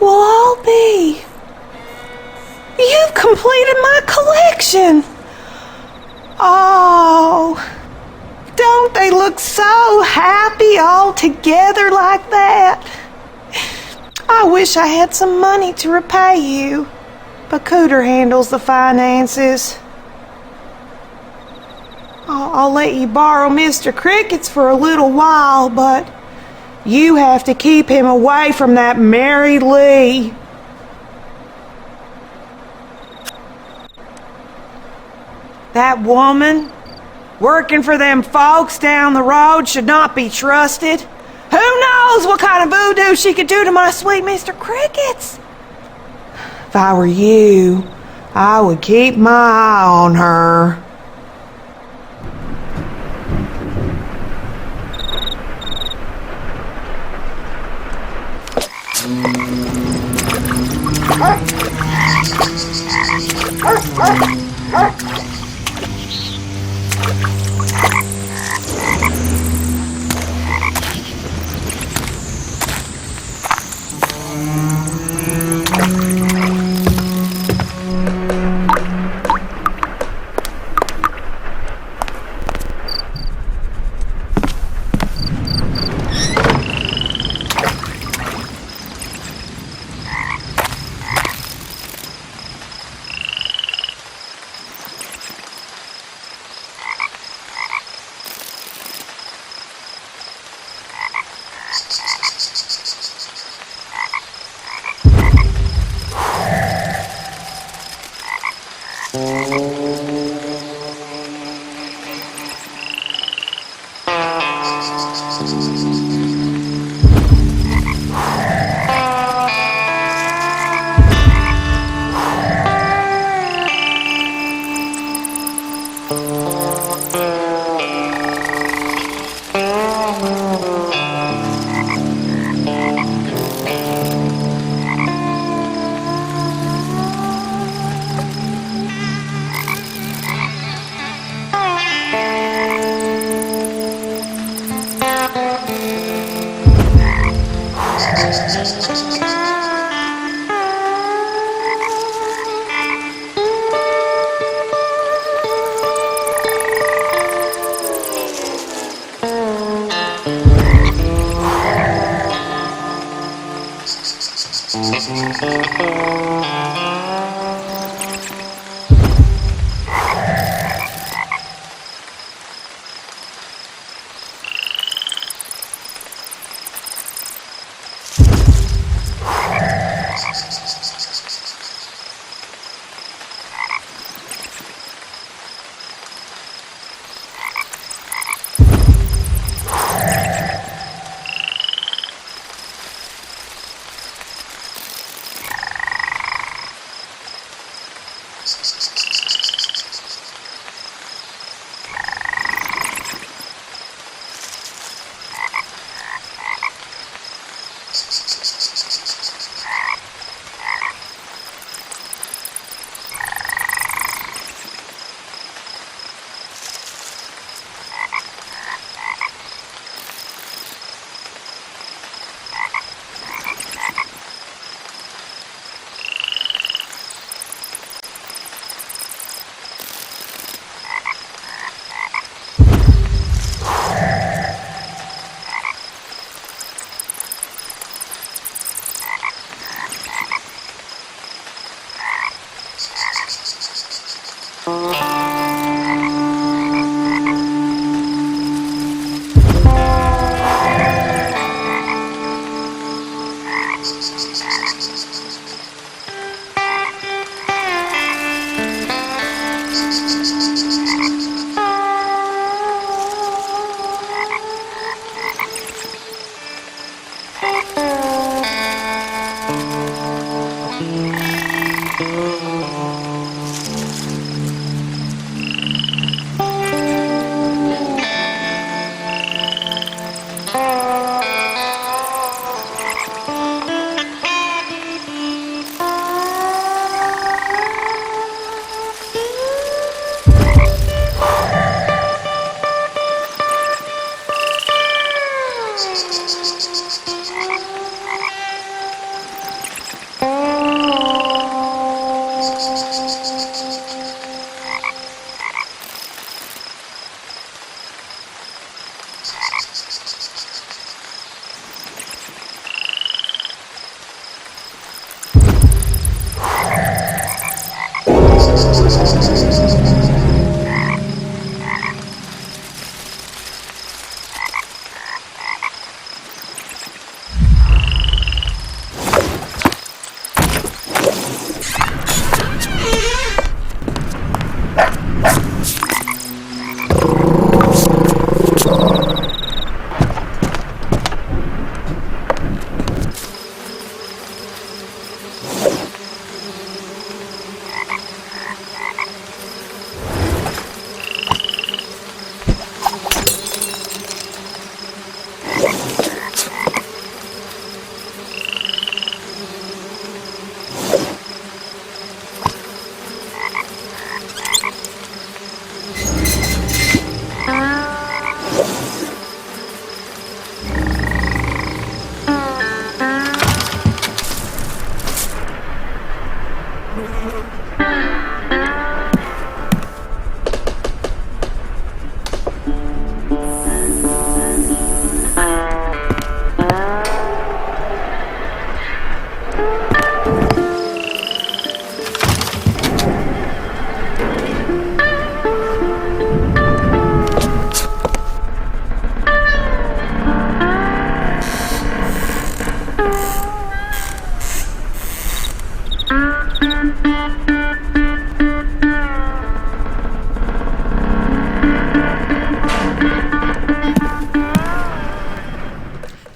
Walby, you've completed my collection. Oh, don't they look so happy all together like that? I wish I had some money to repay you, but Cooter handles the finances. I'll let you borrow Mr. Cricket's for a little while, but you have to keep him away from that Mary Lee. That woman working for them folks down the road should not be trusted. Who knows what kind of voodoo she could do to my sweet Mr. Cricket's? If I were you, I would keep my eye on her.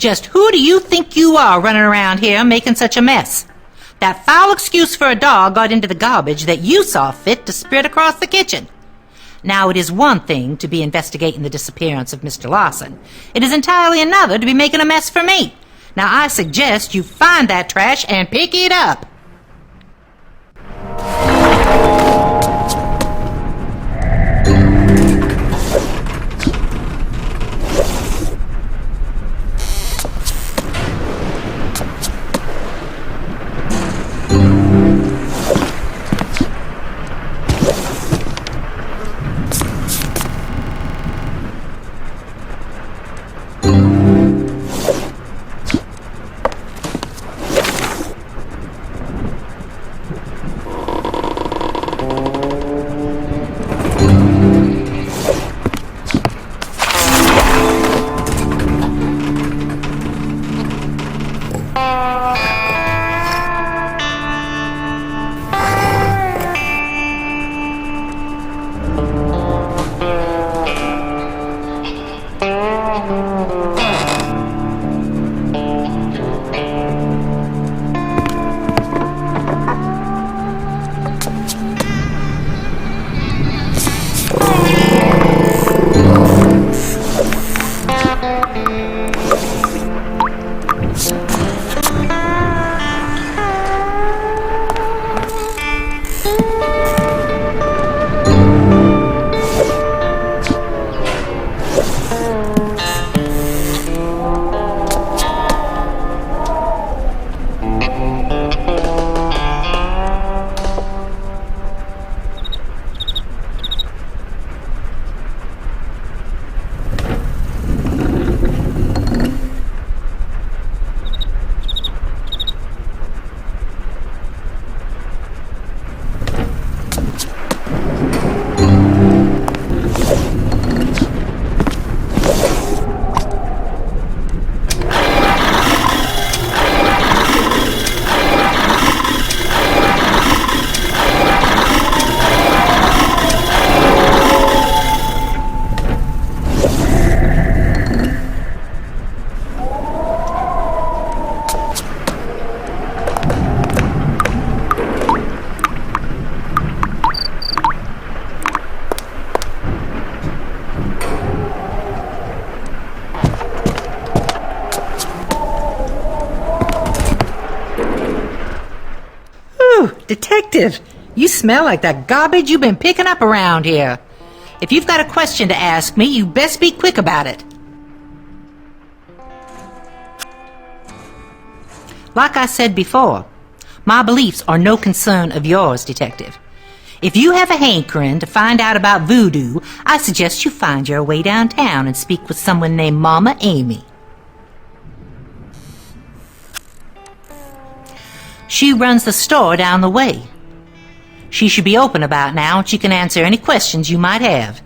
Just who do you think you are running around here making such a mess? That foul excuse for a dog got into the garbage that you saw fit to spread across the kitchen. Now, it is one thing to be investigating the disappearance of Mr. Larson. It is entirely another to be making a mess for me. Now, I suggest you find that trash and pick it up. Detective, you smell like that garbage you've been picking up around here. If you've got a question to ask me, you best be quick about it. Like I said before, my beliefs are no concern of yours, Detective. If you have a hankering to find out about voodoo, I suggest you find your way downtown and speak with someone named Mama Amy. She runs the store down the way. She should be open about now, and she can answer any questions you might have.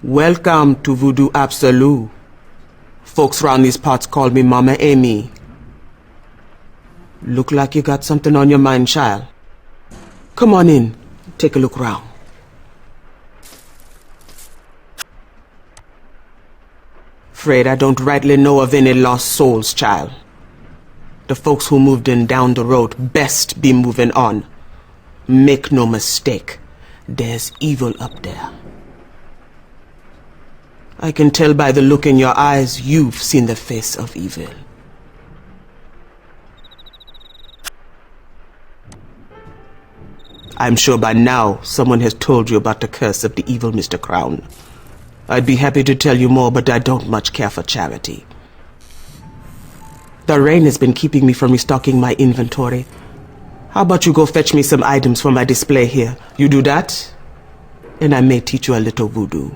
Welcome to Voodoo Absolute. Folks round these parts call me Mama Amy. Look like you got something on your mind, child. Come on in, take a look round. Afraid I don't rightly know of any lost souls, child. The folks who moved in down the road best be moving on. Make no mistake, there's evil up there. I can tell by the look in your eyes you've seen the face of evil. I'm sure by now someone has told you about the curse of the evil Mr. Crown. I'd be happy to tell you more, but I don't much care for charity. The rain has been keeping me from restocking my inventory. How about you go fetch me some items for my display here? You do that, and I may teach you a little voodoo.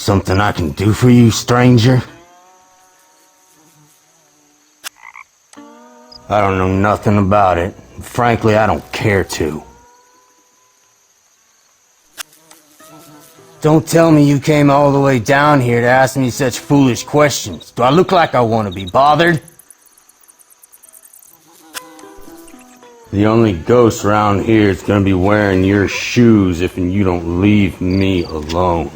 Something I can do for you, stranger? I don't know nothing about it. Frankly, I don't care to. Don't tell me you came all the way down here to ask me such foolish questions. Do I look like I want to be bothered? The only ghost around here is gonna be wearing your shoes if you don't leave me alone.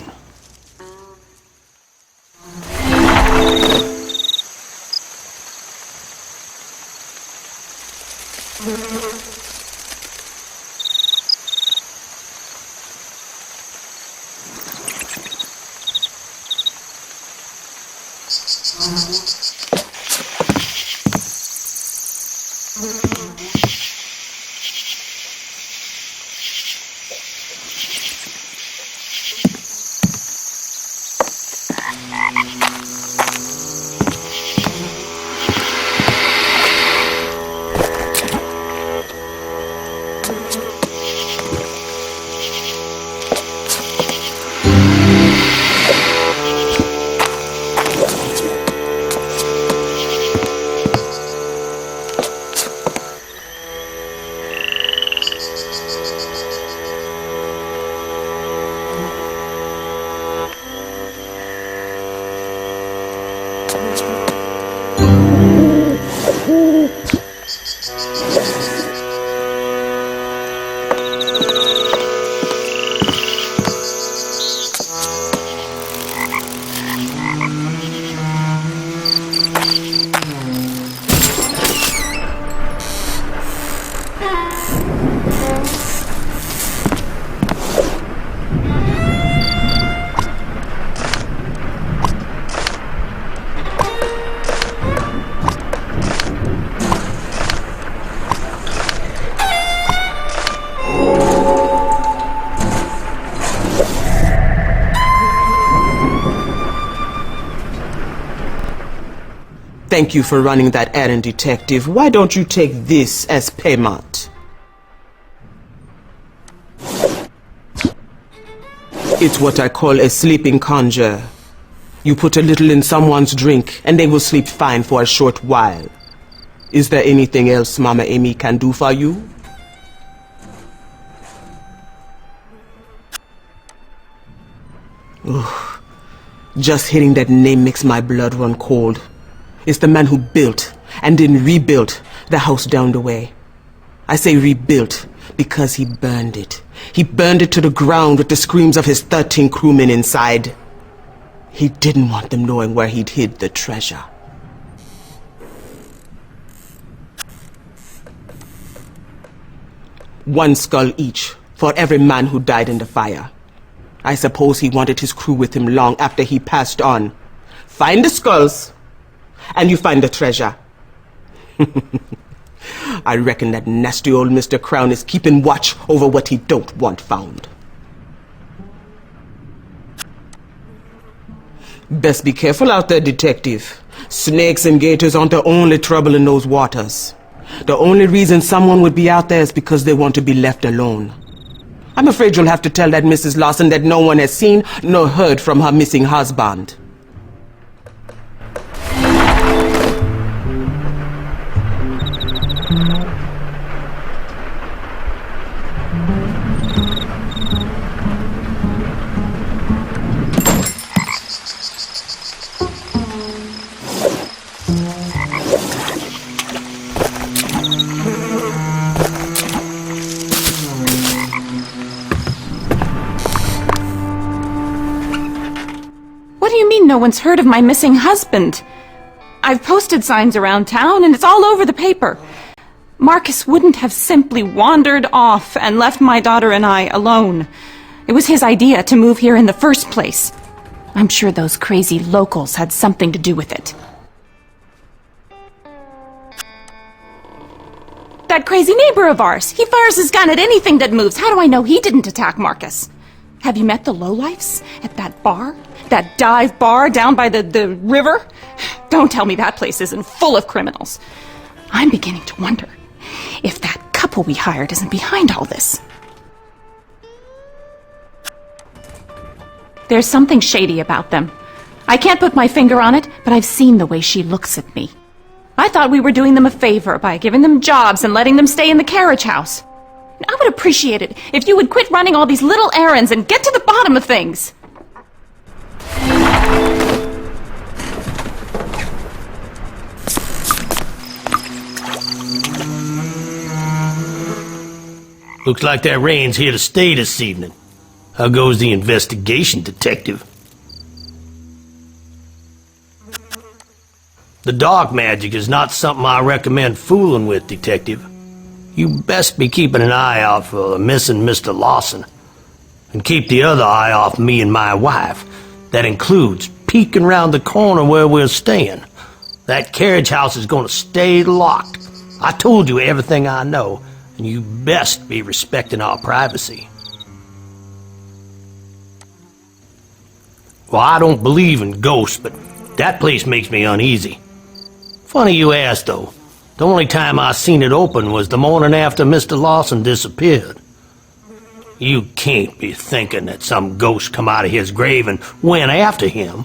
Thank you for running that errand, Detective. Why don't you take this as payment? It's what I call a sleeping conjure. You put a little in someone's drink, and they will sleep fine for a short while. Is there anything else Mama Amy can do for you? Ugh. Just hearing that name makes my blood run cold. It's the man who built and then rebuilt the house down the way. I say rebuilt because he burned it. He burned it to the ground with the screams of his 13 crewmen inside. He didn't want them knowing where he'd hid the treasure. One skull each for every man who died in the fire. I suppose he wanted his crew with him long after he passed on. Find the skulls, and you find the treasure. I reckon that nasty old Mr. Crown is keeping watch over what he don't want found. Best be careful out there, Detective. Snakes and gators aren't the only trouble in those waters. The only reason someone would be out there is because they want to be left alone. I'm afraid you'll have to tell that Mrs. Lawson that no one has seen nor heard from her missing husband. What do you mean no one's heard of my missing husband? I've posted signs around town and it's all over the paper. Marcus wouldn't have simply wandered off and left my daughter and I alone. It was his idea to move here in the first place. I'm sure those crazy locals had something to do with it. That crazy neighbor of ours, he fires his gun at anything that moves. How do I know he didn't attack Marcus? Have you met the lowlifes at that bar? That dive bar down by the river? Don't tell me that place isn't full of criminals. I'm beginning to wonder if that couple we hired isn't behind all this. There's something shady about them. I can't put my finger on it, but I've seen the way she looks at me. I thought we were doing them a favor by giving them jobs and letting them stay in the carriage house. I would appreciate it if you would quit running all these little errands and get to the bottom of things. Looks like that rain's here to stay this evening. How goes the investigation, detective? The dark magic is not something I recommend fooling with, detective. You best be keeping an eye out for missing Mr. Lawson. And keep the other eye off me and my wife. That includes peeking round the corner where we're staying. That carriage house is going to stay locked. I told you everything I know, and you best be respecting our privacy. Well, I don't believe in ghosts, but that place makes me uneasy. Funny you ask, though. The only time I seen it open was the morning after Mr. Lawson disappeared. You can't be thinking that some ghost come out of his grave and went after him.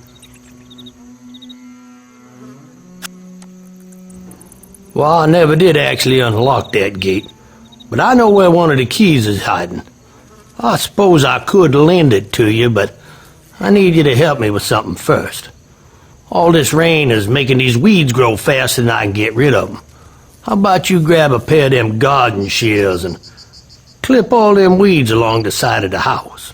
Well, I never did actually unlock that gate, but I know where one of the keys is hiding. I suppose I could lend it to you, but I need you to help me with something first. All this rain is making these weeds grow faster than I can get rid of them. How about you grab a pair of them garden shears and clip all them weeds along the side of the house?